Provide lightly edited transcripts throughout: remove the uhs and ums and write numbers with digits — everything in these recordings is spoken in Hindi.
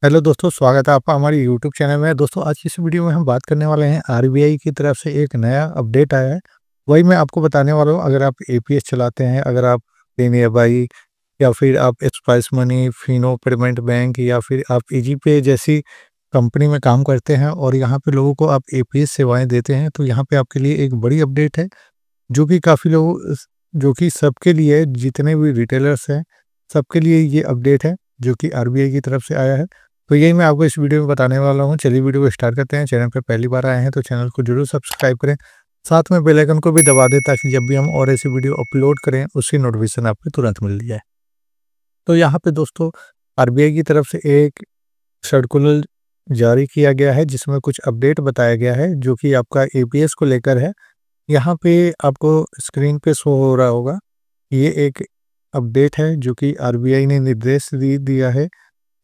हेलो दोस्तों, स्वागत है आपका हमारे यूट्यूब चैनल में। दोस्तों, आज की इस वीडियो में हम बात करने वाले हैं आरबीआई की तरफ से एक नया अपडेट आया है। वही मैं आपको बताने वाला हूँ। अगर आप एपीएस चलाते हैं, अगर आप नियरबाई या फिर आप spice money, Fino payment bank या फिर आप इजी पे जैसी कंपनी में काम करते हैं और यहाँ पे लोगों को आप एपीएस सेवाएं देते हैं, तो यहाँ पे आपके लिए एक बड़ी अपडेट है जो कि काफ़ी लोगों जो कि सबके लिए, जितने भी रिटेलर्स हैं सबके लिए ये अपडेट है जो कि आरबीआई की तरफ से आया है। तो यही मैं आपको इस वीडियो में बताने वाला हूँ। चलिए वीडियो को स्टार्ट करते हैं। चैनल पे पहली बार आए हैं तो चैनल को जरूर सब्सक्राइब करें, साथ में बेल आइकन को भी दबा दें ताकि जब भी हम और ऐसी वीडियो अपलोड करें उसकी नोटिफिकेशन आपको तुरंत मिल जाए। तो यहाँ पे दोस्तों, आरबीआई की तरफ से एक सर्कुलर जारी किया गया है जिसमें कुछ अपडेट बताया गया है जो कि आपका एपीएस को लेकर है। यहाँ पे आपको स्क्रीन पे शो हो रहा होगा, ये एक अपडेट है जो कि आरबीआई ने निर्देश दिया है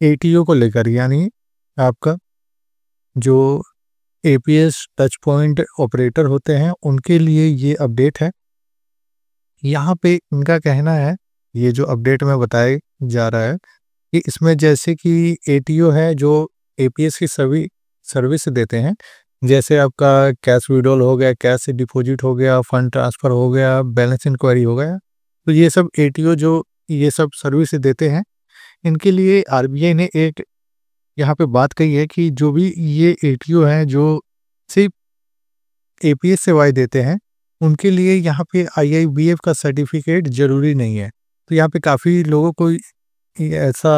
एटीओ को लेकर, यानी आपका जो एपीएस टच पॉइंट ऑपरेटर होते हैं उनके लिए ये अपडेट है। यहाँ पे इनका कहना है, ये जो अपडेट में बताया जा रहा है कि इसमें जैसे कि एटीओ है जो एपीएस की सर्विस देते हैं, जैसे आपका कैश विड्रॉल हो गया, कैश डिपॉजिट हो गया, फंड ट्रांसफ़र हो गया, बैलेंस इंक्वायरी हो गया, तो ये सब एटीओ जो ये सब सर्विस देते हैं इनके लिए आरबीआई ने एक यहाँ पे बात कही है कि जो भी ये एटीओ हैं जो सिर्फ एपीएस सेवाएं देते हैं उनके लिए यहाँ पे आईआईबीएफ का सर्टिफिकेट ज़रूरी नहीं है। तो यहाँ पे काफ़ी लोगों को ये ऐसा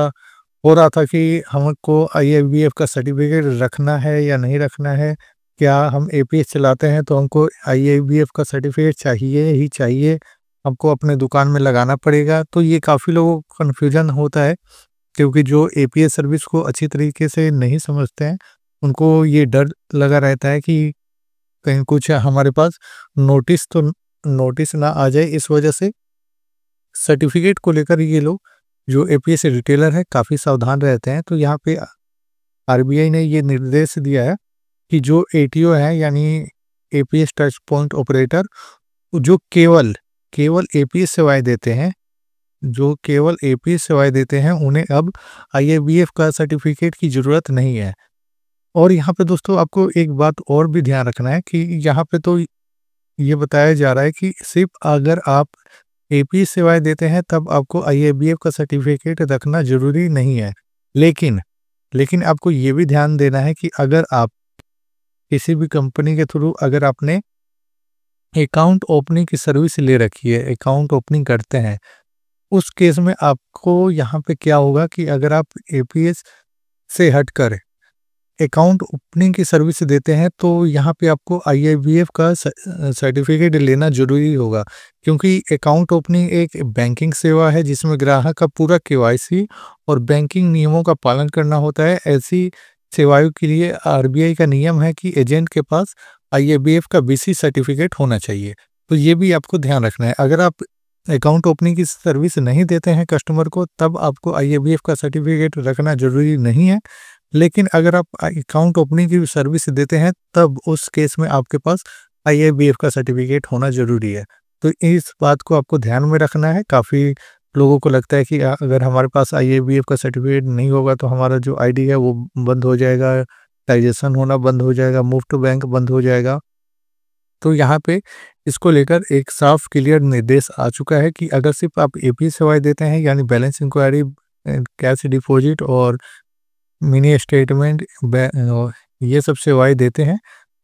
हो रहा था कि हमको आईआईबीएफ का सर्टिफिकेट रखना है या नहीं रखना है, क्या हम एपीएस चलाते हैं तो हमको आईआईबीएफ का सर्टिफिकेट चाहिए ही चाहिए, हमको अपने दुकान में लगाना पड़ेगा। तो ये काफ़ी लोगों को कन्फ्यूजन होता है क्योंकि जो एपीएस सर्विस को अच्छी तरीके से नहीं समझते हैं उनको ये डर लगा रहता है कि कहीं कुछ हमारे पास नोटिस ना आ जाए। इस वजह से सर्टिफिकेट को लेकर ये लोग जो एपीएस रिटेलर है काफ़ी सावधान रहते हैं। तो यहाँ पे आरबीआई ने ये निर्देश दिया है कि जो एटीओ है यानी एपीएस टच पॉइंट ऑपरेटर जो केवल एपीएस सेवाएं देते हैं, जो केवल एपीएस सेवाएं देते हैं उन्हें अब आईआईबीएफ का सर्टिफिकेट की ज़रूरत नहीं है। और यहाँ पे दोस्तों आपको एक बात और भी ध्यान रखना है कि यहाँ पे तो ये बताया जा रहा है कि सिर्फ अगर आप एपीएस सेवाएं देते हैं तब आपको आईआईबीएफ का सर्टिफिकेट रखना ज़रूरी नहीं है। लेकिन आपको ये भी ध्यान देना है कि अगर आप किसी भी कंपनी के थ्रू अगर आपने अकाउंट ओपनिंग की सर्विस ले रखी है, अकाउंट ओपनिंग करते हैं, उस केस में आपको यहाँ पे क्या होगा कि अगर आप एपीएस से हटकर अकाउंट ओपनिंग की सर्विस देते हैं तो यहाँ पे आपको आईआईबीएफ का सर्टिफिकेट लेना ज़रूरी होगा, क्योंकि अकाउंट ओपनिंग एक बैंकिंग सेवा है जिसमें ग्राहक का पूरा केवाईसी और बैंकिंग नियमों का पालन करना होता है। ऐसी सेवाओं के लिए आरबीआई का नियम है कि एजेंट के पास आईआईबीएफ का बीसी सर्टिफिकेट होना चाहिए। तो ये भी आपको ध्यान रखना है। अगर आप अकाउंट ओपनिंग की सर्विस नहीं देते हैं कस्टमर को तब आपको आईआईबीएफ का सर्टिफिकेट रखना ज़रूरी नहीं है। लेकिन अगर आप अकाउंट ओपनिंग की सर्विस देते हैं तब उस केस में आपके पास आईआईबीएफ का सर्टिफिकेट होना ज़रूरी है। तो इस बात को आपको ध्यान में रखना है। काफ़ी लोगों को लगता है कि अगर हमारे पास आईआईबीएफ का सर्टिफिकेट नहीं होगा तो हमारा जो आईडी है वो बंद हो जाएगा, ट्रांजैक्शन होना बंद हो जाएगा, मूव टू बैंक बंद हो जाएगा। तो यहाँ पे इसको लेकर एक साफ क्लियर निर्देश आ चुका है कि अगर सिर्फ आप एपीएस सेवाएं देते हैं यानी बैलेंस इंक्वायरी, कैश डिपॉजिट और मिनी स्टेटमेंट ये सब सेवाएं देते हैं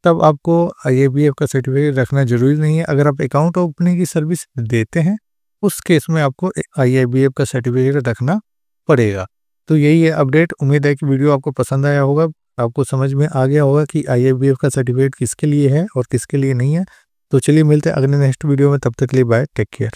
तब आपको आईआईबीएफ का सर्टिफिकेट रखना ज़रूरी नहीं है। अगर आप अकाउंट ओपनिंग की सर्विस देते हैं उस केस में आपको आईआईबीएफ का सर्टिफिकेट रखना पड़ेगा। तो यही है अपडेट। उम्मीद है कि वीडियो आपको पसंद आया होगा, आपको समझ में आ गया होगा कि आईआईबीएफ का सर्टिफिकेट किसके लिए है और किसके लिए नहीं है। तो चलिए मिलते हैं अगले नेक्स्ट वीडियो में, तब तक के लिए बाय, टेक केयर।